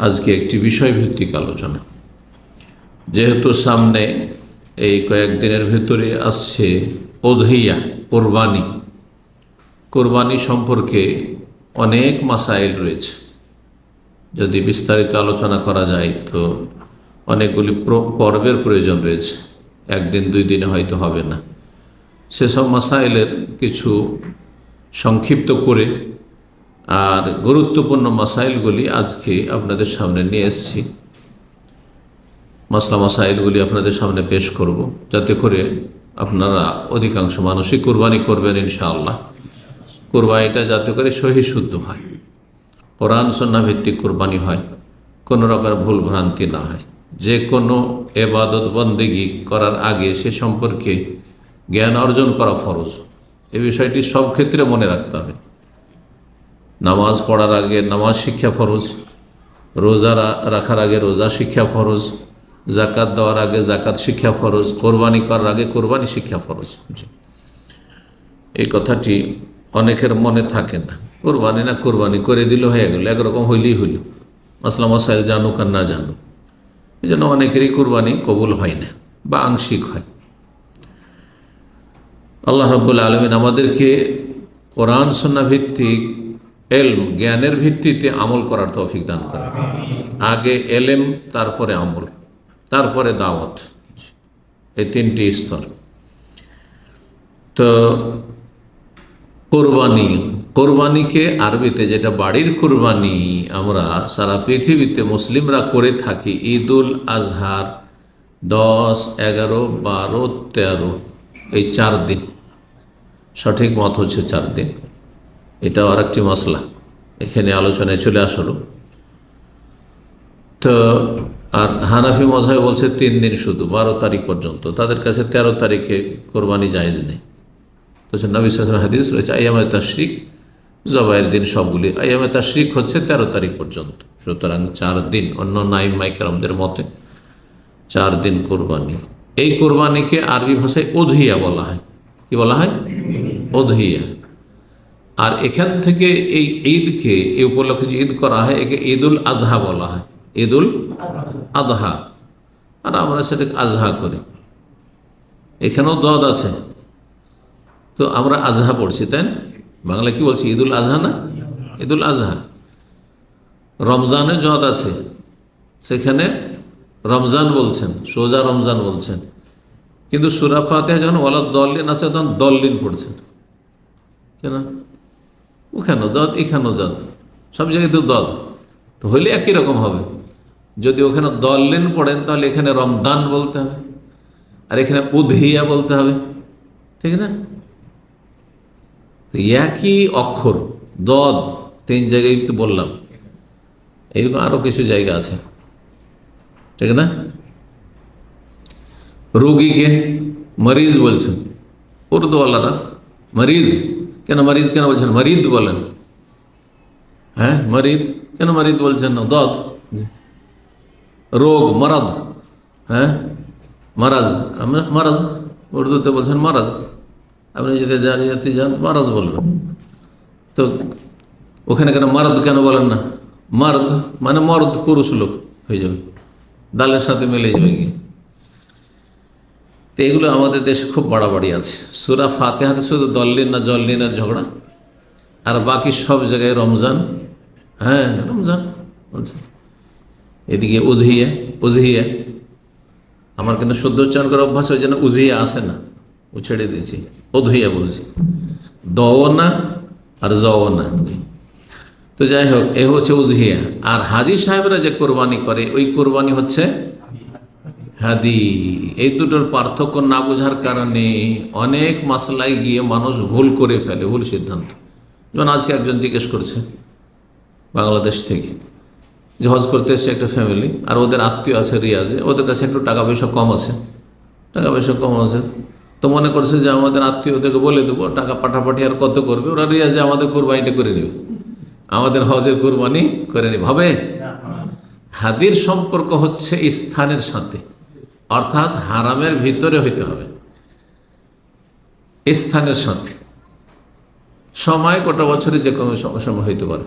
আজকে একটি বিষয়ভিত্তিক আলোচনা। যেহেতু সামনে এই কয়েকদিনের ভেতরে আসছে উযহিয়া, কোরবানি সম্পর্কে অনেক মাসাইল রয়েছে। যদি বিস্তারিত আলোচনা করা যায় তো অনেকগুলি পর্বের প্রয়োজন রয়েছে, একদিন দুই দিনে হয়তো হবে না। সেসব মাসাইলের কিছু সংক্ষিপ্ত করে আর গুরুত্বপূর্ণ মাসাইলগুলি আজকে আপনাদের সামনে নিয়ে এসেছি। মাসাইলগুলি আপনাদের সামনে পেশ করব, যাতে করে আপনারা অধিকাংশ মানুষই কোরবানি করবেন ইনশাআল্লাহ। কোরবানিটা যাতে করে সহি শুদ্ধ হয়, কোরআন সুন্নাহ ভিত্তিক কোরবানি হয়, কোনো রকমের ভুল ভ্রান্তি না হয়। যে কোনো এবাদত বন্দেগি করার আগে সে সম্পর্কে জ্ঞান অর্জন করা ফরজ। এই বিষয়টি সব ক্ষেত্রে মনে রাখতে হবে। নামাজ পড়ার আগে নামাজ শিক্ষা ফরজ, রোজা রাখার আগে রোজা শিক্ষা ফরজ, জাকাত দেওয়ার আগে জাকাত শিক্ষা ফরজ, কোরবানি করার আগে কোরবানি শিক্ষা ফরজ। এই কথাটি অনেকের মনে থাকে না। কোরবানি করে দিল, হয়ে গেল, একরকম হইলেই হইল, মাসাইল জানুক আর না জানুক। এই জন্য অনেকেরই কোরবানি কবুল হয় না বা আংশিক হয়। আল্লাহ রাব্বুল আলামিন আমাদেরকে কোরআন সুন্নাহ ভিত্তিক জ্ঞানের ভিত্তিতে আমল করার তৌফিক দান করে। আগে এলেম, তারপরে আমল, তারপরে দাওয়াত, এই তিনটি স্তর। তো কোরবানিকে আরবিতে, যেটা বাড়ির কোরবানি আমরা সারা পৃথিবীতে মুসলিমরা করে থাকি, ঈদুল আজহার 10, 11, 12, 13 এই 4 দিন, সঠিক মত হচ্ছে 4 দিন। এটাও আর একটি মশলা এখানে আলোচনায় চলে আসলো। তো আর হানাফি মযহাব বলছে 3 দিন, শুধু 12 তারিখ পর্যন্ত। তাদের কাছে 13 তারিখে কোরবানি জায়েজ নেই। তো নবী সাল্লাল্লাহু আলাইহি ওয়াসাল্লাম হাদিস রয়েছে আইয়ামে তাশরিক, জবাইয়ের দিন সবগুলি। আইয়ামে তাশরিক হচ্ছে 13 তারিখ পর্যন্ত। সুতরাং 4 দিন, অন্য নাইমাই কেরামদের মতে 4 দিন কোরবানি। এই কোরবানিকে আরবি ভাষায় উযহিয়া বলা হয়। কি বলা হয়? উযহিয়া। আর এখান থেকে এই ঈদকে, এই উপলক্ষে যে ঈদ করা হয়, একে ঈদুল আজহা বলা হয়। ঈদুল আজহা, আর আমরা সেটাকে আজহা করি। এখানেও দদ আছে, তো আমরা আজহা পড়ছি, তাই না? বাংলা কি বলছি? ঈদুল আজহা না, ঈদুল আজহা। রমজানে জদ আছে, সেখানে রমজান বলছেন, সোজা রমজান বলছেন। কিন্তু সূরা ফাতিহা যখন ওয়ালাদ দল্লিন আছে, তখন দল্লিন পড়ছেন কেন? ওখানেও দদ, এখানেও দদ, সব জায়গায় তো দদ, তো হইলে একই রকম হবে। যদি ওখানে দল্লিন পড়েন তাহলে এখানে রমদান বলতে হবে, আর এখানে উযহিয়া বলতে হবে, ঠিক না? তো একই অক্ষর, দদ 3 জায়গায় তো বললাম। এইরকম আরও কিছু জায়গা আছে, ঠিক না? রোগীকে মরিজ বলছেন উর্দুওয়ালারা। মরিজ কেন বলছেন? মরিদ বলেন। হ্যাঁ, মরিদ কেন মরিদ বলছেন না? দদ। রোগ, মারাজ। হ্যাঁ, মারাজ উর্দুতে বলছেন মারাজ। আপনি যদি জানিয়াতে যান মারাজ বলবেন। তো ওখানে কেন মারাদ কেন বলেন না? মারদ মানে মর্দ, পুরুষ লোক হয়ে যাবে, দালের সাথে মিলে যাবে কি? তো এগুলো আমাদের দেশে খুব বাড়াবাড়ি আছে। সূরা ফাতিহাতে শুধু দল্লিন না জল্লিনের ঝগড়া, আর বাকি সব জায়গায় রমজান। হ্যাঁ, রমজান বলছে। এদিকে উযহিয়া। আমার কিন্তু শুদ্ধ উচ্চারণ করার অভ্যাস, ওই জন্য উযহিয়া আসে না, ও ছেড়ে দিয়েছি, উযহিয়া বলছি। দওনা আর জওনা। তো যাই হোক, এ হচ্ছে উযহিয়া। আর হাজী সাহেবরা যে কোরবানি করে, ওই কোরবানি হচ্ছে হাদি। এই দুটোর পার্থক্য না বোঝার কারণে অনেক মাসলায় গিয়ে মানুষ ভুল করে ফেলে, ভুল সিদ্ধান্ত। যেমন আজকে একজন জিজ্ঞেস করছে বাংলাদেশ থেকে, যে হজ করতে এসছে একটা ফ্যামিলি, আর ওদের আত্মীয় আছে রিয়াজে, ওদের কাছে একটু টাকা পয়সা কম আছে, তো মনে করছে যে আমাদের আত্মীয়দেরকে বলে দেবো, টাকা পাঠাপাঠি আর কত করবে, ওরা রিয়াজে আমাদের কোরবানিটা করে নেবে, আমাদের হজের কোরবানি করে নেবে। হবে? হাদির সম্পর্ক হচ্ছে স্থানের সাথে, অর্থাৎ হারামের ভিতরে হইতে হবে, স্থানের সাথে। সময় গোটা বছরে যে কোনো সময় হইতে পারে,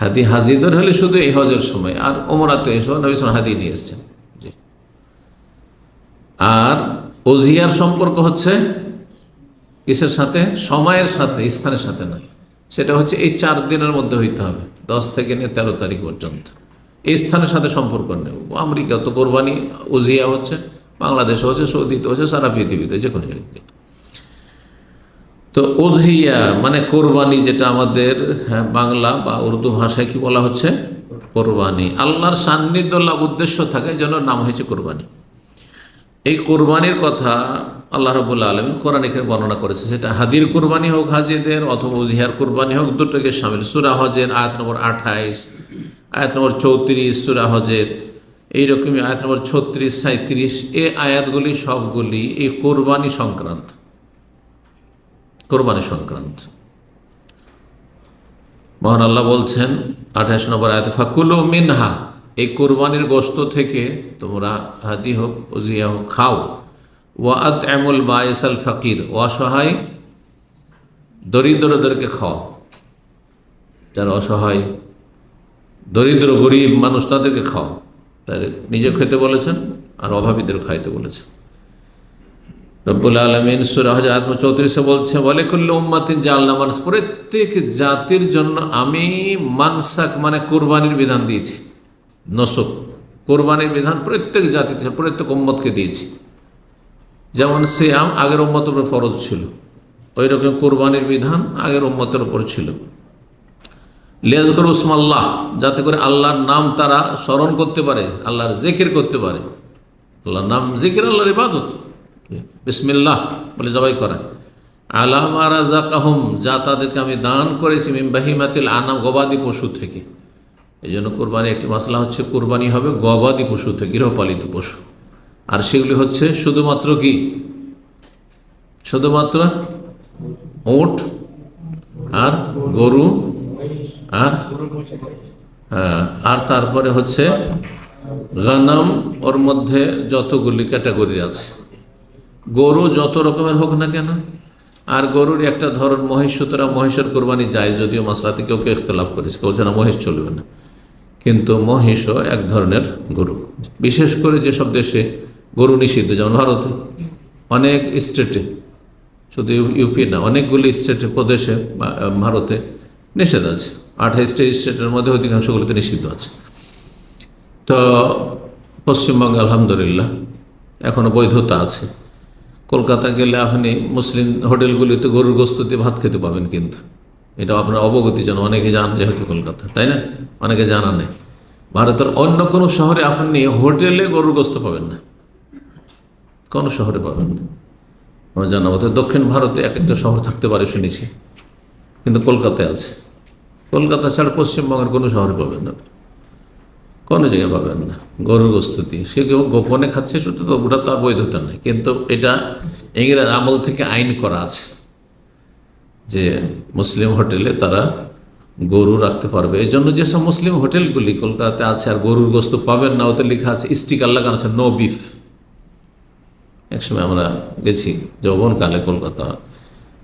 হাজিদের হলে শুধু এই হজের সময়, আর ওমরাতে এসব নবী সাল্লাল্লাহু আলাইহি ওয়াসাল্লাম হাদি নিয়ে এসছেন। জি। আর উযহিয়ার সম্পর্ক হচ্ছে কিসের সাথে? সময়ের সাথে, স্থানের সাথে নয়। সেটা হচ্ছে এই 4 দিনের মধ্যে হইতে হবে, 10 থেকে নিয়ে 13 তারিখ পর্যন্ত। এই স্থানের সাথে সম্পর্ক নেই। আমেরিকা তো কোরবানি উযহিয়া হচ্ছে, বাংলাদেশে হচ্ছে, সৌদিতে হচ্ছে, সারা পৃথিবীতে যে কোনো জায়গায়। তো উযহিয়া মানে কোরবানি, যেটা আমাদের বাংলা বা উর্দু ভাষায় কি বলা হচ্ছে? কোরবানি। আল্লাহর সান্নিধ্য লাভ উদ্দেশ্য থাকে, এই জন্য নাম হয়েছে কোরবানি। এই কোরবানির কথা আল্লাহ রাব্বুল আলামিন কোরআনে বর্ণনা করেছে, সেটা হাদির কোরবানি হোক হাজিদের, অথবা উযহিয়ার কোরবানি হোক, দুটোকে শামিল। সূরা হজের আয়াত নম্বর 28, আয়াত নম্বর 34 সূরা হজের, এইরকমই আয়াত নম্বর 36, 37, এই আয়াতগুলি সবগুলি এই কোরবানি সংক্রান্ত। কোরবানি সংক্রান্ত। মহান আল্লাহ বলছেন 28 নম্বর আয়াতে, ফাকুলু মিনহা, এই কোরবানির গোশত থেকে তোমরা হাদি হোক উযহিয়া হোক খাও। ওয়া আত'আমুল বাঈসাল ফাকির, অসহায় দরিদ্রদেরকে খাও। যারা অসহায় দরিদ্র গরিব মানুষ তাদেরকে খাও। তাই নিজে খেতে বলেছেন আর অভাবীদের খাইতে বলেছেন। রব্বুল আলামিন সূরা হজ আয়াত 34 বলছে, ওয়ালিকুল্লি উম্মাতিন জাআলনা মানসাক, প্রত্যেক জাতির জন্য আমি মানসাক মানে কোরবানির বিধান দিয়েছি। নসক কোরবানির বিধান প্রত্যেক জাতিতে, প্রত্যেক উম্মতকে দিয়েছি। যেমন সিয়াম আগের উম্মতের উপর ফরজ ছিল, ওই রকম কোরবানির বিধান আগের উম্মতের উপর ছিল। লিয়াযকুরু ইসমাল্লাহ, যাতে করে আল্লাহর নাম তারা স্মরণ করতে পারে, আল্লাহর জিকির করতে পারে। আল্লাহর নাম জিকির আল্লাহর ইবাদত, বিসমিল্লাহ বলে জবাই করা। আলা মা রাযাকাহুম, যা তাদেরকে আমি দান করেছি, মিন বাহিমাতিল আনাম, গবাদি পশু থেকে। এই জন্য কোরবানি একটি মাসলা হচ্ছে, কোরবানি হবে গবাদি পশু থেকে, গৃহপালিত পশু। আর সেগুলি হচ্ছে শুধুমাত্র কি? শুধুমাত্র উট আর গরু আর তারপরে হচ্ছে গানাম। ওর মধ্যে যতগুলি ক্যাটাগরি আছে, গরু যত রকমের হোক না কেন। আর গরুর একটা ধরন মহিষ, সুতরাং মহিষের কোরবানি যায়, যদিও মাসলাতে কেউ কেউ ইখতিলাফ করেছে, কেউ যেন মহিষ চলবে না, কিন্তু মহিষও এক ধরনের গরু। বিশেষ করে যেসব দেশে গরু নিষিদ্ধ, যেমন ভারতে অনেক স্টেটে, শুধু ইউপি না, অনেকগুলি স্টেটে প্রদেশে ভারতে নিষেধ আছে। 28টা স্টেটের মধ্যে অধিকাংশগুলিতে নিষিদ্ধ আছে। তো পশ্চিমবঙ্গে আলহামদুলিল্লাহ এখনও বৈধতা আছে। কলকাতা গেলে আপনি মুসলিম হোটেলগুলিতে গরুর গোশত দিয়ে ভাত খেতে পাবেন, কিন্তু এটা আপনার অবগতি যেন অনেকে জান, যেহেতু কলকাতা, তাই না? অনেকে জানা নেই। ভারতের অন্য কোনো শহরে আপনি হোটেলে গরুর গোশত পাবেন না, কোনো শহরে পাবেন না। আমার জানা মতো দক্ষিণ ভারতে এক একটা শহর থাকতে পারে শুনেছি, কিন্তু কলকাতায় আছে। কলকাতা ছাড়া পশ্চিমবঙ্গের কোনো শহরে পাবেন না, কোনো জায়গায় পাবেন না গরুর গোশত দিয়ে। সে কেউ গোপনে খাচ্ছে, শুধু তো ওটা তো আর বৈধতা নেই, কিন্তু এটা ইংরেজ আমল থেকে আইন করা আছে যে মুসলিম হোটেলে তারা গরু রাখতে পারবে। এই জন্য যেসব মুসলিম হোটেলগুলি কলকাতাতে আছে আর গরুর গোশত পাবেন না, ওতে লেখা আছে, স্টিকার লাগানো আছে, নো বিফ। একসময় আমরা গেছি যৌবনকালে কলকাতা,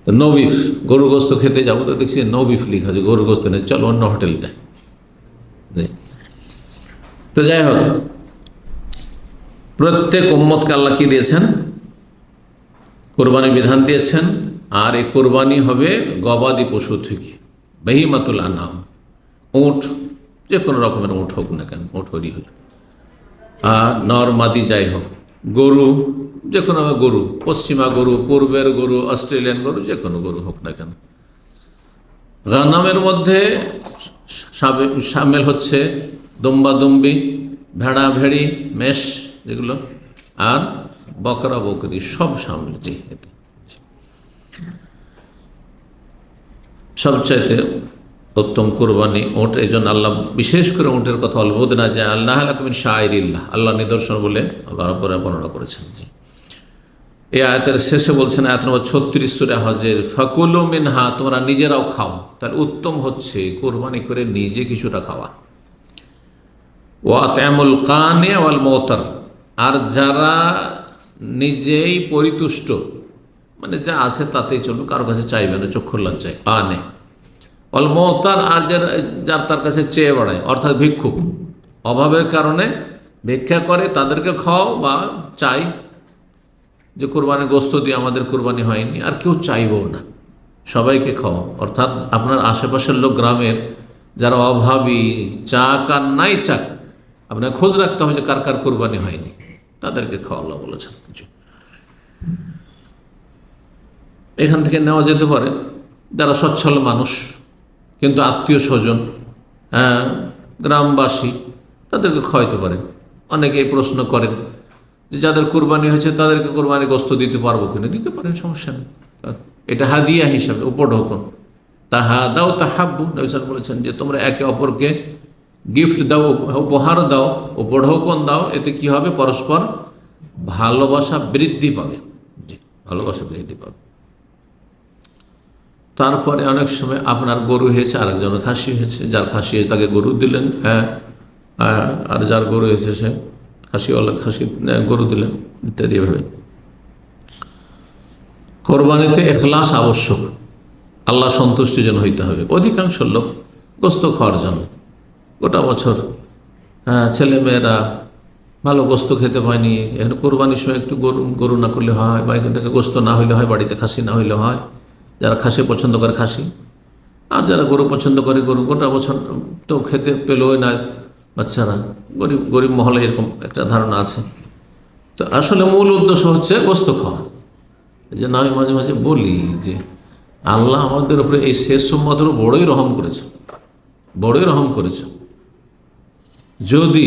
তো নো বিফ, গরুর গোশত খেতে যাবো, তো দেখছি নো বিফ লেখা আছে, গরুর গোশত নেই, চলো অন্য হোটেল যাই। তো যাই হোক, প্রত্যেক উম্মতকে আল্লাহ কি দিয়েছেন? কোরবানির বিধান দিয়েছেন। আর এই কোরবানি হবে গবাদি পশু থেকে, বাহিমাতুল আনাম, উট, যে কোনো রকমের উট হোক না কেন, উট হরি হল, আর নর মাদি যাই হোক, গরু যে কোনো গরু, পশ্চিমা গরু, পূর্বের গরু, অস্ট্রেলিয়ান গরু, যে কোনো গরু হোক না কেন। গানামের মধ্যে সামিল হচ্ছে দুম্বা দুম্বি, ভেড়া ভেড়ি, মেষ যেগুলো, আর বকরা বকরি, সব সামিল। জি, এতে সবচাইতে উত্তম কোরবানি উট। এই জন্য আল্লাহ বিশেষ করে উটের কথা অলবদ না যায়, আল্লাহ মিন শাআইরিল্লাহ, আল্লাহ নিদর্শন বলে আল্লাহ রাব্বুল আলামিন বর্ণনা করেছেন। জি, এই আয়াতের শেষে বলছেন, আয়াত নম্বর 36 সূরা হজের, ফাকুলু মিনহা, তোমরা নিজেরাও খাও। তার উত্তম হচ্ছে কোরবানি করে নিজে কিছুটা খাওয়া। ওয়া আত'আমুল কানি ওয়াল মুতার, আর যারা নিজেই পরিতুষ্ট, মানে যা আছে তাতেই চলবে, কারো কাছে চাইবে না, চক্ষুর লজ্জায়, কানে অল মহতার, আর যার তার কাছে চেয়ে বেড়ায়, অর্থাৎ ভিক্ষুক, অভাবের কারণে ভিক্ষা করে, তাদেরকে খাও, বা চাই যে কোরবানির গোস্ত দিয়ে আমাদের কোরবানি হয়নি, আর কেউ চাইবও না, সবাইকে খাওয়া। অর্থাৎ আপনার আশেপাশের লোক, গ্রামের যারা অভাবী, চাক আর নাই চাক, আপনার খোঁজ রাখতে হবে যে কার কার কোরবানি হয়নি, তাদেরকে খাওয়া আল্লাহ বলেছেন। এখান থেকে নেওয়া যেতে পারে যারা সচ্ছল মানুষ, কিন্তু আত্মীয় স্বজন, হ্যাঁ, গ্রামবাসী, তাদেরকে খাওয়াইতে পারেন। অনেকেই প্রশ্ন করেন যে যাদের কোরবানি হয়েছে তাদেরকে কোরবানি গোস্ত দিতে পারবো কিনা, দিতে পারেন, সমস্যা নেই। এটা হাদিয়া হিসাবে, উপঢৌকন। তাহা দাও তাহাব্বু, নবী সাল্লাল্লাহু আলাইহি ওয়াসাল্লাম বলেছেন যে তোমরা একে অপরকে গিফট দাও, উপহার দাও, উপঢৌকন দাও, এতে কি হবে? পরস্পর ভালোবাসা বৃদ্ধি পাবে। জি, ভালোবাসা বৃদ্ধি পাবে। তারপরে অনেক সময় আপনার গরু হয়েছে, আরেকজনের খাসি হয়েছে, যার খাসি হয়েছে তাকে গরু দিলেন, হ্যাঁ, আর যার গরু হয়েছে সে খাসিওয়ালা খাসি গরু দিলেন, ইত্যাদি। এভাবে কোরবানিতে এখলাস আবশ্যক, আল্লাহ সন্তুষ্টির জন্য হইতে হবে। অধিকাংশ লোক গোস্ত খাওয়ার জন্য গোটা বছর, হ্যাঁ, ছেলেমেয়েরা ভালো গোস্ত খেতে পায়নি, এখানে কোরবানির সময় একটু গরু না করলে হয়, বা এখান থেকে গোস্ত না হইলে হয়, বাড়িতে খাসি না হইলে হয়। যারা খাসি পছন্দ করে খাসি, আর যারা গরু পছন্দ করে গরু। গোটা বছর তো খেতে পেলই না বাচ্চারা, গরিব গরিব মহলে এরকম একটা ধারণা আছে। তো আসলে মূল উদ্দেশ্য হচ্ছে গোস্ত খাওয়া। এই জন্য আমি মাঝে মাঝে বলি যে আল্লাহ আমাদের উপরে এই শেষ সম্মতের বড়ই রহম করেছে, বড়ই রহম করেছে। যদি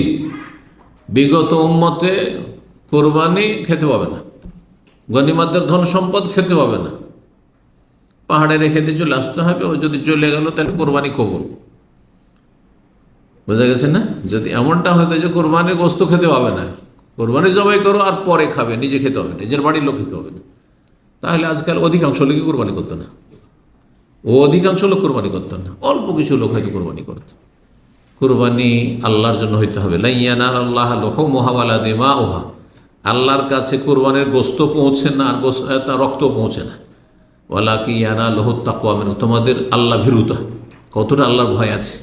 বিগত উম্মতে কোরবানি খেতে পাবে না, গনিমতের ধন সম্পদ খেতে পাবে না, পাহাড়ে রেখে দিয়ে চলে আসতে হবে। ও যদি চলে গেল তাহলে কোরবানি কবুল। বোঝা গেছে না? যদি এমনটা হতো যে কোরবানির গোস্ত খেতে পাবে না, কোরবানি জবাই করো আর পরে খাবে, নিজে খেতে হবে না, নিজের বাড়ির লোক খেতে হবে না, তাহলে আজকাল অধিকাংশ লোকই কোরবানি করতো না। অধিকাংশ লোক কোরবানি করতো না, অল্প কিছু লোক হয়তো কোরবানি করত। কোরবানি আল্লাহর জন্য হইতে হবে। লা ইয়ানাল আল্লাহ লুহুমুহা ওয়ালা দিমাউহা, আল্লাহর কাছে কোরবানির গোস্ত পৌঁছে না, আর তার রক্ত পৌঁছে না। ওয়ালাকিন ইয়ানালুহুত তাকওয়া মিনহু, তোমাদের আল্লাহ ভীরুতা, কতটা আল্লাহর ভয় আছে।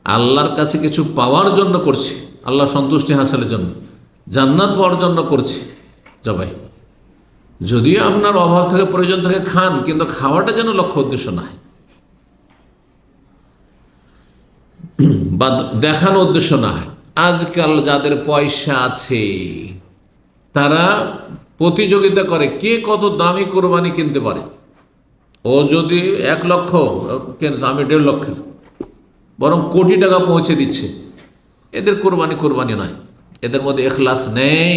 আল্লাহর কাছে কিছু পাওয়ার জন্য করছি, আল্লাহ সন্তুষ্টি হাসিলের জন্য, জান্নাত পাওয়ার জন্য করছি জবাই। যদিও আপনার অভাব থেকে প্রয়োজন থেকে খান, কিন্তু খাওয়াটা যেন লক্ষ্য উদ্দেশ্য না হয়, বা দেখানো উদ্দেশ্য না হয়। আজকাল যাদের পয়সা আছে তারা প্রতিযোগিতা করে কে কত দামি কোরবানি কিনতে পারে। ও যদি 1 লক্ষ কেন, আমি 1.5 লক্ষের, বরং কোটি টাকা পৌঁছে দিচ্ছে। এদের কোরবানি নয়, এদের মধ্যে এখলাস নেই।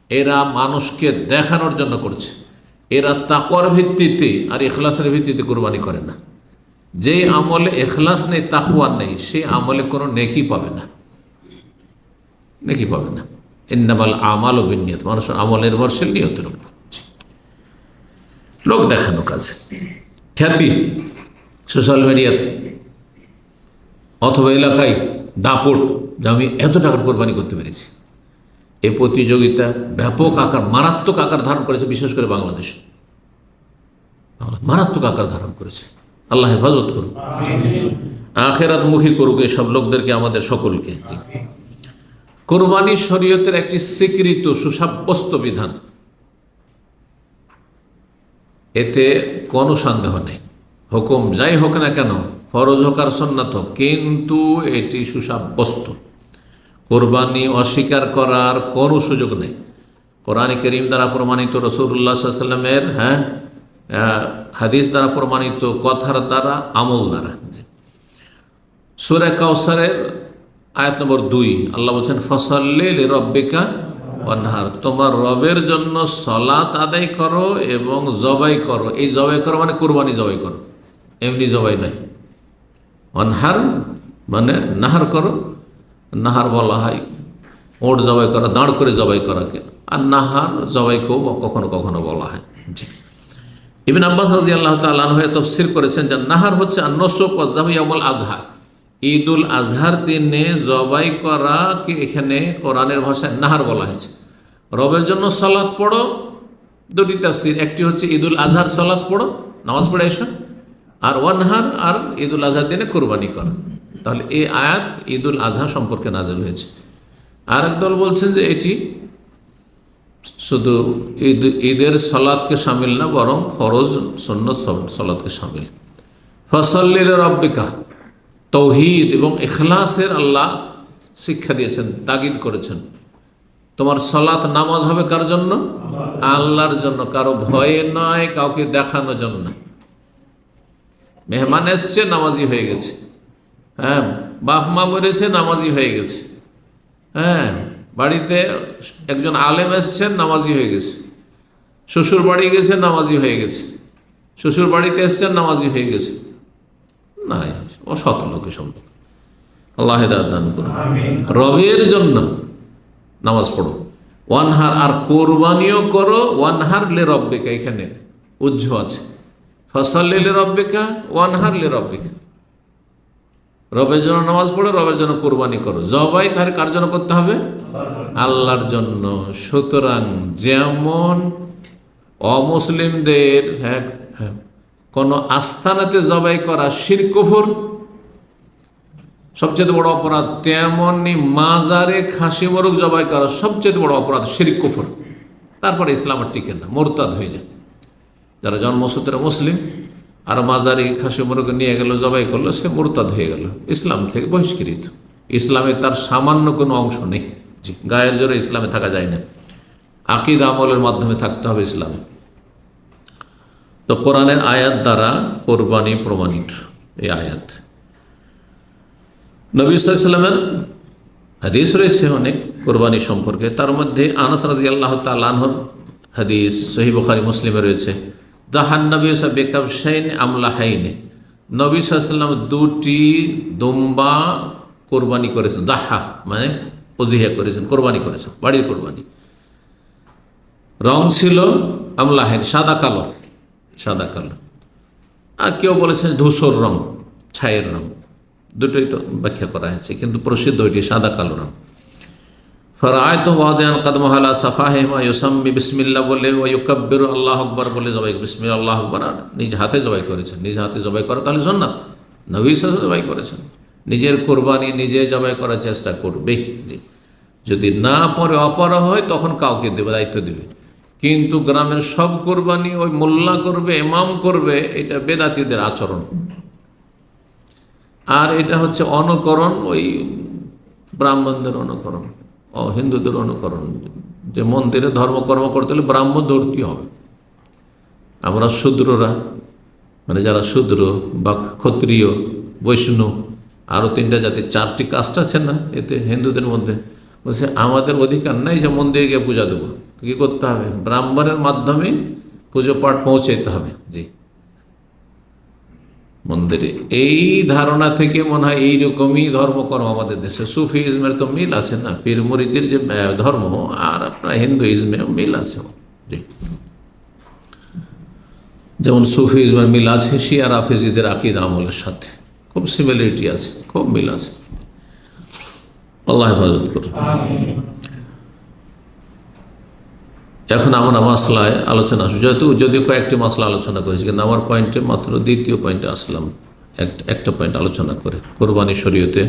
এরা মানুষকে দেখানোর জন্য করছে। এরা তাকওয়ার ভিত্তিতে আর এখলাসের ভিত্তিতে কোরবানি করে না। যে আমলে এখলাস নেই, তাকওয়া নেই, সে আমলে কোনো নেকি পাবে না, নেকি পাবে না। ইন্নামাল আমালু বিন্নিয়াত, মানুষের আমল নির্ভরশীল নিয়তের উপর। লোক দেখানো কাজ, খ্যাতি সোশ্যাল মিডিয়াতে অথবা এলাকায় দাপট যে আমি এত টাকার কোরবানি করতে পেরেছি। এই প্রতিযোগিতা ব্যাপক আকার, মারাত্মক আকার ধারণ করেছে, বিশেষ করে বাংলাদেশে মারাত্মক আকার ধারণ করেছে। আল্লাহ হেফাজত করুক, আখেরাতমুখী করুক এসব লোকদেরকে, আমাদের সকলকে। কোরবানি শরীয়তের একটি স্বীকৃত সুসাব্যস্ত বিধান, এতে কোনো সন্দেহ নেই। হুকুম যাই হোক না কেন, ফরজ হোক আর সুন্নাত হোক, কিন্তু এটি সুসাব্যস্ত। কোরবানি অস্বীকার করার কোনো সুযোগ নেই। কোরআনে কারীম দ্বারা প্রমাণিত, রাসূলুল্লাহ সাল্লাল্লাহু আলাইহি ওয়াসাল্লামের হাদিস দ্বারা প্রমাণিত, কথার দ্বারা, আমল দ্বারা। সূরা কাউসারের আয়াত নম্বর 2 আল্লাহ বলছেন, ফসল্লি লিরাব্বিকা ওয়ানহার, তোমার রবের জন্য সালাত আদায় করো এবং জবাই করো। এই জবাই করো মানে কোরবানি জবাই করো, এমনি জবাই নয়। ওয়ানহার মানে নাহার করো, নাহার বলা হয় ওট জবাই করা, দাঁড় করে জবাই করাকে, আর নাহার জবাইকেও কখনো কখনো বলা হয়। জি, ইবনে আব্বাস রাদিয়াল্লাহু তাআলা আনহু তাফসীর করেছেন যে নাহার হচ্ছে আন-নুসুক ওয়া যাবহু ইয়াউমুল আযহা, ঈদুল আজহার দিনে জবাই করাকে এখানে কোরআনের ভাষায় নাহার বলা হয়েছে। রবের জন্য সালাত পড়ো, দুটি তাফসীর, একটি হচ্ছে ঈদুল আজহার সালাত পড়ো, নামাজ পড়ে এসো, আর ওয়ানহার আর ঈদুল আজহার দিনে কোরবানি করা। তাহলে এই আয়াত ঈদুল আজহা সম্পর্কে নাযিল হয়েছে। আর এক দল বলছেন যে এটি শুধু ঈদের সালাতকে শামিল না, বরং ফরজ সুন্নত সালাতকে শামিল। ফসল্লি লিরাব্বিকা, তৌহিদ এবং ইখলাসের আল্লাহ শিক্ষা দিয়েছেন, তাগিদ করেছেন। তোমার সালাত নামাজ হবে কার জন্য? আল্লাহর জন্য, কারো ভয়ে নয়, কাউকে দেখানোর জন্য না। মেহমান এসছে, নামাজি হয়ে গেছে। হ্যাঁ, বাপ মা মরেছে, নামাজি হয়ে গেছে। হ্যাঁ, বাড়িতে একজন আলেম এসছেন, নামাজি হয়ে গেছে। শ্বশুর বাড়ি গেছে, নামাজি হয়ে গেছে। শ্বশুর বাড়িতে এসছেন, নামাজি হয়ে গেছে। নাই, অসৎ লোক সব লোক। আল্লাহ হেদায়েত দান করুন। রবের জন্য নামাজ পড়ো, ওয়ানহার, আর কোরবানিও করো। ওয়ানহার লে রব্বিকা, এখানে উজ্জ্ব আছে। ফসল্লি লিরাব্বিকা ওয়ানহার লিরাব্বিকা, রবের জন্য নামাজ পড়ো, রবের জন্য কোরবানি করো। জবাই তাহলে কার জন্য করতে হবে? আল্লাহর জন্য। সুতরাং যেমন অমুসলিমদের কোন আস্তানাতে জবাই করা শিরক কুফর সবচেয়ে বড় অপরাধ, তেমনি মাজারে খাসি মোরগ জবাই করা সবচেয়ে বড় অপরাধ, শিরক কুফর। তারপরে ইসলাম আর টিকে না, মোরতাদ হয়ে যায়। যারা জন্মসূত্রে মুসলিম আর মাজারে খাসি মোরগ নিয়ে গেল, জবাই করলো, সে মোরতাদ হয়ে গেল, ইসলাম থেকে বহিষ্কৃত। ইসলামে তার সামান্য কোনো অংশ নেই। জি, গায়ের জোরে ইসলামে থাকা যায় না, আকীদা আমলের মাধ্যমে থাকতে হবে ইসলামে। তো কোরআনের আয়াত দ্বারা কোরবানি প্রমাণিত। এই আয়াত নবী সাল্লাল্লাহু আলাইহি ওয়াসাল্লামের হাদিস রয়েছে অনেক কোরবানি সম্পর্কে। তার মধ্যে আনাস রাদিয়াল্লাহু তাআলা আনহুর হাদিস সহিহ বুখারী মুসলিমে রয়েছে, দাহান নবী বিকাবশাইন আমলাহাইন, নবী সাল্লাল্লাহু আলাইহি ওয়াসাল্লাম দুটি দুম্বা কোরবানি করেছেন। দাহা মানে উযহিয়া করেছেন, কোরবানি করেছেন, বাড়ির কোরবানি। রং ছিল আমলাহাইন, সাদা কালো, সাদা কালো। আর কেউ বলেছেন ধূসর রং, ছায়ের রং, দুটোই তো ব্যাখ্যা করা হয়েছে, কিন্তু প্রসিদ্ধ এটি সাদা কালো রং। ফরাআইতু ওয়াদিআন কদমাহু আলা সাফাহিমা ইউসাম্মি বিসমিল্লাহ বলে ওয়া ইউকাব্বিরু আল্লাহু আকবার বলে জবাই, বিসমিল্লাহ আল্লাহু আকবার, আর নিজ হাতে জবাই করেছেন। নিজ হাতে জবাই করা তাহলে সুন্নাত, নবী সাল্লাল্লাহু আলাইহি ওয়াসাল্লাম জবাই করেছেন। নিজের কোরবানি নিজে জবাই করার চেষ্টা করবে। জি, যদি না পরে অপরা হয় তখন কাউকে দেবে, দায়িত্ব দেবে। কিন্তু গ্রামের সব কোরবানি ওই মোল্লা করবে, ইমাম করবে, এটা বেদাতীদের আচরণ। আর এটা হচ্ছে অনুকরণ, ওই ব্রাহ্মণদের অনুকরণ, হিন্দুদের অনুকরণ, যে মন্দিরে ধর্মকর্ম করতে হলে ব্রাহ্মণ ধরতে হবে। আমরা শূদ্ররা, মানে যারা শূদ্র বা ক্ষত্রিয়, বৈষ্ণব, আরও তিনটা জাতি, চারটি কাস্ট আছে না এতে হিন্দুদের মধ্যে, বলছে আমাদের অধিকার নাই যে মন্দিরে গিয়ে পূজা দেবো। কী করতে হবে? ব্রাহ্মণের মাধ্যমে পুজো পাঠ পৌঁছাইতে হবে। জি, মন্দিরে। এই ধারণা থেকে মনে হয় এইরকমই ধর্মকর্ম আমাদের দেশে। সুফিজমের তো মিল আছে না, পীর মুরিদের যে ধর্ম, আর আপনার হিন্দুইজমেও মিল আছে। জি, যেমন সুফিজমের মিল আছে শিয়া রাফিজিদের আকীদা আমলের সাথে, খুব সিমিলারিটি আছে, খুব মিল আছে। আল্লাহ হেফাজত করুন। এখন আমরা মাসলায় আলোচনা আসবো, যদিও কয়েকটি মাসলা আলোচনা করেছি, কিন্তু আমার পয়েন্টে মাত্র দ্বিতীয় পয়েন্টে আসলাম একটা পয়েন্ট আলোচনা করে। কোরবানি শরীয়তে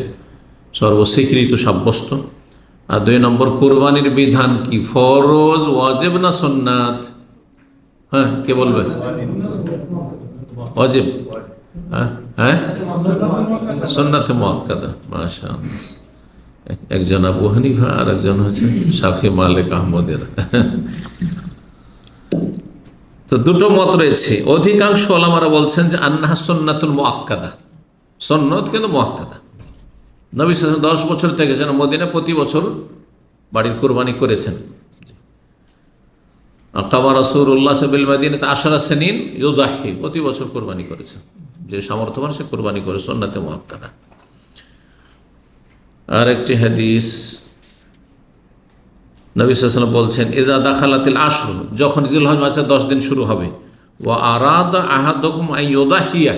সর্বস্বীকৃত সাব্যস্ত। আর 2 নম্বর, কোরবানির বিধান কি, ফরজ, ওয়াজিব না সুন্নাত? হ্যাঁ, কে বলবে? ওয়াজিব। হ্যাঁ, সুন্নাতে মুআক্কাদা। মাশাআল্লাহ। একজন আবু হানিফা আর একজন হচ্ছে শাফি মালিক আহমদের। তো দুটো মত রয়েছে। অধিকাংশ ওলামারা বলছেন যে আন্নাহা সুন্নাতুল মুআক্কাদা, সুন্নাত কিন্তু মুআক্কাদা। নবী সাল্লাল্লাহু আলাইহি ওয়াসাল্লাম 10 বছর থেকে যেন মদিনা প্রতি বছর বাড়ির কোরবানি করেছেন। আকামা রাসূলুল্লাহ বিল মাদিনাতি 10 সিনিন ইউযাহি, প্রতি বছর কোরবানি করেছেন। যে সামর্থ্যবান সে কোরবানি করে, সুন্নাতে মুআক্কাদা। আর একটি হাদিস নবী সাল্লাল্লাহু আলাইহি ওয়াসাল্লাম বলছেন, ইজা দাখালাতিল আশর, যখন জিলহজ মাসের 10 দিন শুরু হবে, ওয়া আরাদা আহাদুকুম আন ইউযাহিয়া,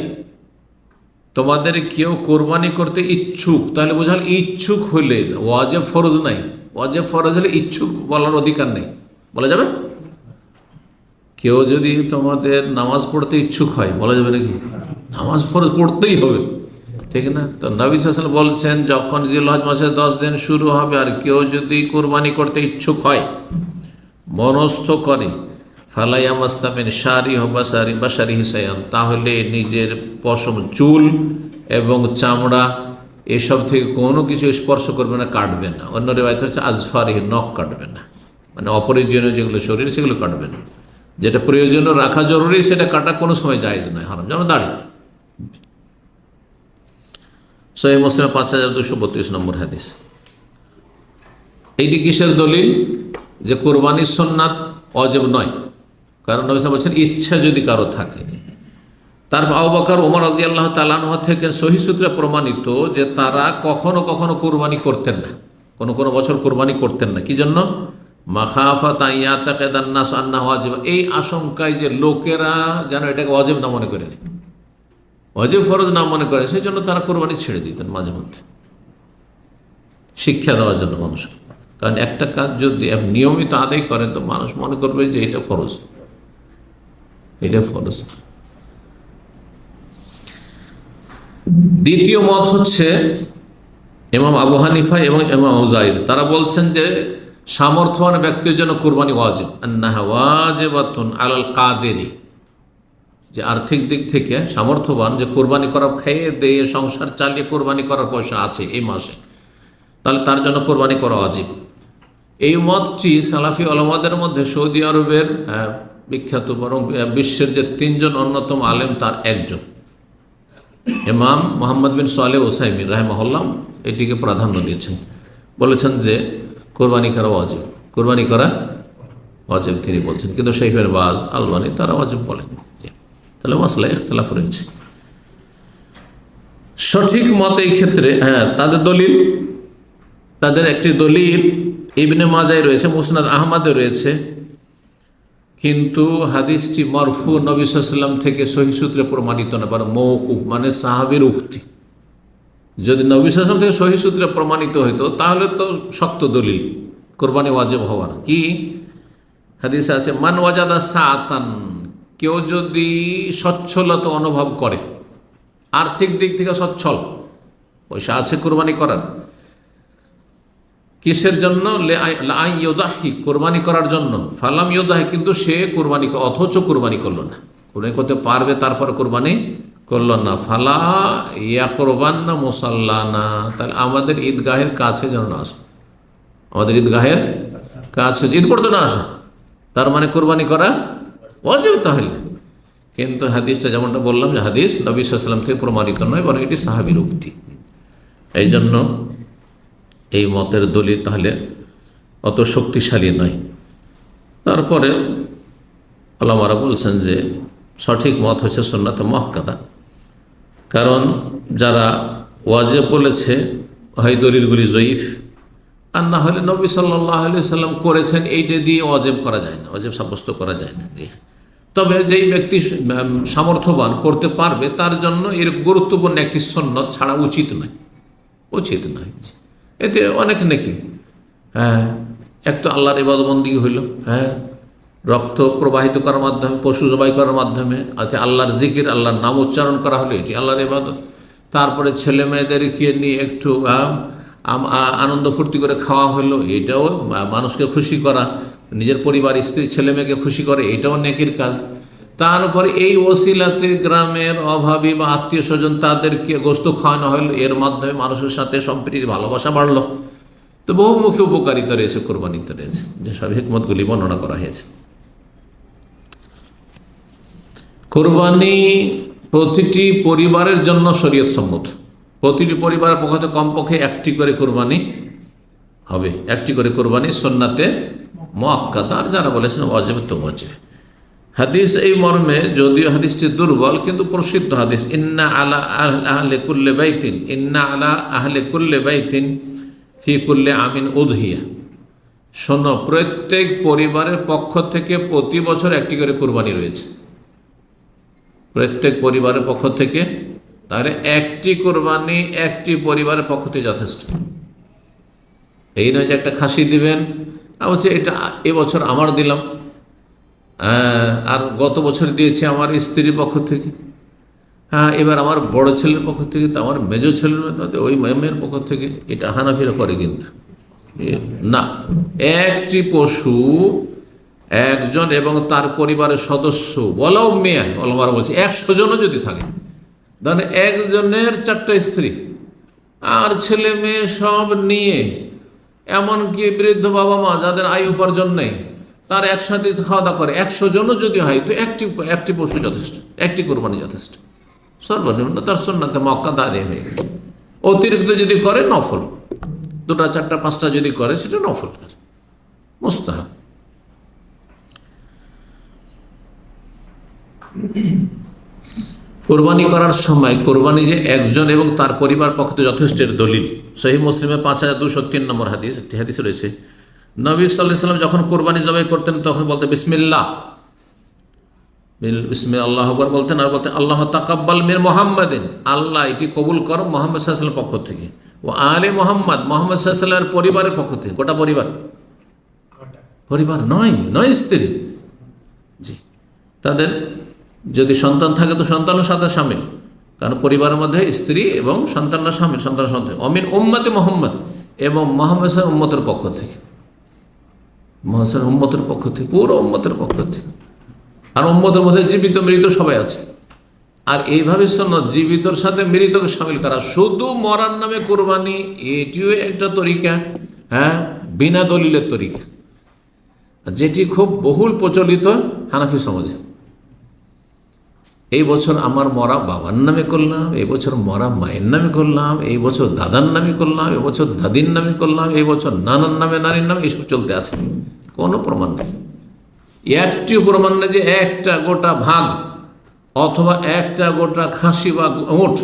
তোমাদের কেউ কোরবানি করতে ইচ্ছুক, তাহলে বোঝাল ইচ্ছুক হলে, ওয়াজিব ফরজ নাই। ওয়াজিব ফরজ হলে ইচ্ছুক বলার অধিকার নেই, বলা যাবে? কেউ যদি তোমাদের নামাজ পড়তে ইচ্ছুক হয়, বলা যাবে নাকি? নামাজ ফরজ পড়তেই হবে, ঠিক না? তো নবী সাল্লাল্লাহু আলাইহি ওয়াসাল্লাম বলছেন যখন জিলহজ মাসের 10 দিন শুরু হবে আর কেউ যদি কুরবানি করতে ইচ্ছুক হয়, মনস্থ করে, ফালাইয়ামাস্তামিন শারি বাসারি বাসারি হিসায়ান, তাহলে নিজের পশম, চুল এবং চামড়া এসব থেকে কোনো কিছু স্পর্শ করবে না, কাটবে না। অন্য রেওয়ায়েত হচ্ছে আজফারি, নখ কাটবে না, মানে অপ্রয়োজনীয় যেগুলো শরীর সেগুলো কাটবে না। যেটা প্রয়োজনীয় রাখা জরুরি সেটা কাটা কোনো সময় জায়েজ নয়, হারাম। যেমন দাড়ি। সহিহ মুসলিম 5232 নম্বর হাদিস। এইটি কিসের দলিল? যে কোরবানির সুন্নাত ওয়াজিব নয়, কারণ নবী সাল্লাল্লাহু আলাইহি ওয়াসাল্লাম বলছেন ইচ্ছা যদি কারো থাকে। তারপর আবু বকর, ওমর রাদিয়াল্লাহু তাআলা আনহু থেকে সহিহ সূত্রে প্রমাণিত যে তারা কখনো কখনো কোরবানি করতেন না, কোনো কোনো বছর কোরবানি করতেন না। কি জন্য? মাখাফাত ইয়াতাকাদান নাস আন্নাহু ওয়াজিব, এই আশঙ্কায় যে লোকেরা যেন এটাকে ওয়াজিব না মনে করে নেয়, ওয়াজিব ফরজ না মনে করে, সেই জন্য তারা কোরবানি ছেড়ে দিতেন মাঝে মধ্যে, শিক্ষা দেওয়ার জন্য মানুষকে। কারণ একটা কাজ যদি নিয়মিত আদায় করেন তো মানুষ মনে করবে যে এটা ফরজ, এটা ফরজ। দ্বিতীয় মত হচ্ছে ইমাম আবু হানিফা এবং ইমাম আউজাইর, তারা বলছেন যে সামর্থ্যবান ব্যক্তির জন্য কোরবানি ওয়াজিব, আন্নাহা ওয়াজিবাতুন আলাল কাদিরি, যে আর্থিক দিক থেকে সামর্থ্যবান, যে কোরবানি করা, খেয়ে দিয়ে সংসার চালিয়ে কোরবানি করার পয়সা আছে এই মাসে, তাহলে তার জন্য কোরবানি করা ওয়াজিব। এই মতটি সালাফি ওলামাদের মধ্যে সৌদি আরবের বিখ্যাত, বরং বিশ্বের যে 3 জন অন্যতম আলেম তার একজন, ইমাম মোহাম্মদ বিন সালেহ উসাইমিন রাহিমাহুল্লাহ এটিকে প্রাধান্য দিয়েছেন, বলেছেন যে কোরবানি করা ওয়াজিব, কোরবানি করা ওয়াজিব তিনি বলছেন। কিন্তু শাইখ বিন বাজ, আলবানী তারা ওয়াজিব বলেন। তাহলে মাসলা ইখতিলাফ রয়েছে। সঠিক মত এই ক্ষেত্রে তাদের দলিল, তাদের একটি দলিল ইবনে মাজায় রয়েছে, মুসনাদ আহমদে রয়েছে, কিন্তু হাদিসটি মারফু, নবী সাল্লাল্লাহু আলাইহি ওয়াসাল্লাম থেকে সহিহ সূত্রে প্রমাণিত না, বরং মওকুফ, মানে সাহাবীর উক্তি। যদি নবী সাল্লাল্লাহু আলাইহি ওয়াসাল্লাম থেকে সহিহ সূত্রে প্রমাণিত হইতো তাহলে তো শক্ত দলিল কোরবানি ওয়াজিব হওয়ার। কি হাদিসে আছে, মান ওয়াজাদা সাআতান, কেউ যদি সচ্ছলতা অনুভব করে, আর্থিক দিক থেকে সচ্ছল, পয়সা আছে কোরবানি করার, কিসের জন্য? লাই ইউদাহি, কোরবানি করার জন্য। ফালাম ইউদাহি, কিন্তু সে কোরবানি, অথচ কোরবানি করলো না, কোরবানি করতে পারবে তারপর কোরবানি করলো না। ফালা ইয়াকরবান্না মুসাল্লানা, তাহলে আমাদের ঈদগাহের কাছে যেন না আসে, আমাদের ঈদগাহের কাছে ঈদ পড়তে না আসে, তার মানে কোরবানি করা ওয়াজিব তাহলে। কিন্তু হাদিসটা যেমনটা বললাম যে হাদিস নবী সাল্লাল্লাহু আলাইহি ওয়াসাল্লাম থেকে প্রমাণিত নয়, বরং এটি সাহাবীর উক্তি। এই জন্য এই মতের দলিল তাহলে অত শক্তিশালী নয়। তারপরে ওলামারা বলছেন যে সঠিক মত হচ্ছে সুন্নাতে মুআক্কাদা, কারণ যারা ওয়াজিব বলেছে হয় দলিলগুলি জয়ীফ, আর না হলে নবী সাল্লাল্লাহু আলাইহি ওয়াসাল্লাম করেছেন, এইটা দিয়ে ওয়াজিব করা যায় না, ওয়াজিব সাব্যস্ত করা যায় না। জি, তবে যেই ব্যক্তি সামর্থ্যবান করতে পারবে তার জন্য এর গুরুত্বপূর্ণ একটি সুন্নত ছাড়া উচিত নয়, উচিত নয়। এতে অনেক নেকি, এক তো আল্লাহর ইবাদতবন্দি হইল, রক্ত প্রবাহিত করার মাধ্যমে, পশু জবাই করার মাধ্যমে, আল্লাহর জিকির, আল্লাহর নাম উচ্চারণ করা হলো, এটি আল্লাহর ইবাদত। তারপরে ছেলে মেয়েদেরকে নিয়ে একটু আনন্দ ফুর্তি করে খাওয়া হলো, এটাও মানুষকে খুশি করা, নিজের পরিবার, স্ত্রী, ছেলে মেয়েকে খুশি করে, এটাও নেকির কাজ। তারপরে এই ওসিলাতে গ্রামের অভাবী বা আত্মীয় স্বজন তাদেরকে গোস্ত খাওয়ানো হলো, এর মাধ্যমে মানুষের সাথে সম্প্রীতি, ভালোবাসা বাড়লো। তো বহুমুখী উপকারিতা রয়েছে, কোরবানিতে রয়েছে, যেসব হিকমতগুলি বর্ণনা করা হয়েছে। কোরবানি প্রতিটি পরিবারের জন্য শরীয়ত সম্মত, প্রতিটি পরিবারের পক্ষ থেকে কমপক্ষে একটি করে কোরবানি হবে, একটি করে কোরবানি সুন্নাতে মুআক্কাদা। আর যারা বলেছেন ওয়াজিব তো ওয়াজিব। হাদিস এই মর্মে, যদিও হাদিসটি দুর্বল কিন্তু প্রসিদ্ধ হাদিস, ইন্না আলা আহলে কুল্লে বাইতিন, ইন্না আলা আহলে কুল্লে বাইতিন ফি কুল্লে আমিন উদহিয়া, শোনো প্রত্যেক পরিবারের পক্ষ থেকে প্রতি বছর একটি করে কোরবানি রয়েছে, প্রত্যেক পরিবারের পক্ষ থেকে। তাহলে একটি কোরবানি একটি পরিবারের পক্ষ থেকে যথেষ্ট। এই নয় যে একটা খাসি দিবেন, বলছে এটা এবছর আমার দিলাম, আর গত বছর দিয়েছি আমার স্ত্রীর পক্ষ থেকে, হ্যাঁ, এবার আমার বড় ছেলের পক্ষ থেকে, তো আমার মেজো ছেলের মধ্যে ওই মেয়ের পক্ষ থেকে, এটা হানাফিরা করে কিন্তু না। একটি পশু একজন এবং তার পরিবারের সদস্য বলাও মেয়ে অলমারা বলছে 100 জনও যদি থাকে, ধরেন একজনের 4টা স্ত্রী আর ছেলে মেয়ে সব নিয়ে, এমনকি বৃদ্ধ বাবা মা যাদের আয় উপার্জন নেই, তার একসাথে খাওয়া দাওয়া করে 100 জনও যদি হয়, তো একটি পশু যথেষ্ট, একটি কোরবানি যথেষ্ট। সর্বনিম্ন তার সুন্নাতে মুআক্কাদা আদায় হয়ে গেছে। অতিরিক্ত যদি করে নফল, 2টা 4টা 5টা যদি করে সেটা নফল কাজ, মুস্তাহাব। কোরবানি করার সময় কোরবানি যে একজন এবং তার পরিবার পক্ষে যথেষ্টের দলিল। সহিহ মুসলিমে 5203 নম্বর হাদিস, একটি হাদিস রয়েছে, নবী সাল্লাল্লাহু আলাইহি ওয়াসাল্লাম যখন কোরবানি জবাই করতেন তখন বলতেন বিসমিল্লাহ, আল্লাহু আকবার বলতেন, আর বলতেন আল্লাহ তাকাব্বাল মিন মুহাম্মাদিন, আল্লাহ এটি কবুল করো মুহাম্মদ সাল্লাল্লাহু আলাইহি ওয়াসাল্লামের পক্ষ থেকে, ও আলে মুহাম্মদ, মুহাম্মদ সাল্লাল্লাহু আলাইহি ওয়াসাল্লামের পরিবারের পক্ষ থেকে। গোটা পরিবার নয় স্ত্রী, জি। তাদের যদি সন্তান থাকে তো সন্তানের সাথে শামিল, কারণ পরিবারের মধ্যে স্ত্রী এবং সন্তানরা শামিল, সন্তান অমিন উম্মতে মোহাম্মদ, এবং মোহাম্মদ সাহেব উম্মতের পক্ষ থেকে, মোহাম্মদ উম্মতের পক্ষ থেকে, পুরো উম্মতের পক্ষ থেকে। আর উম্মতের মধ্যে জীবিত মৃত সবাই আছে। আর এইভাবে সুন্নাত জীবিতর সাথে মৃতকে শামিল করা, শুধু মরার নামে কোরবানি, এটিও একটা তরিকা, হ্যাঁ, বিনা দলিলের তরিকা, যেটি খুব বহুল প্রচলিত হানাফি সমাজে। এই বছর আমার মরা বাবার নামে করলাম, এই বছর মরা মায়ের নামে করলাম, এই বছর দাদার নামে করলাম, এই বছর দাদির নামে করলাম, এই বছর নানার নামে নারীর নামে, এইসব চলতে আছে। কোনো প্রমাণ নেই, একটিও প্রমাণ নেই যে একটা গোটা ভাগ অথবা একটা গোটা খাসি বা উট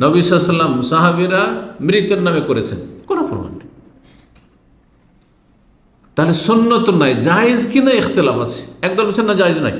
নবী সাল্লাল্লাহু আলাইহি ওয়াসাল্লাম সাহাবীরা মৃতের নামে করেছেন, কোনো প্রমাণ নেই। তাহলে সুন্নত নাই, জায়েজ কিনা ইখতিলাফ আছে। একদল বলছেন না জায়েজ নাই,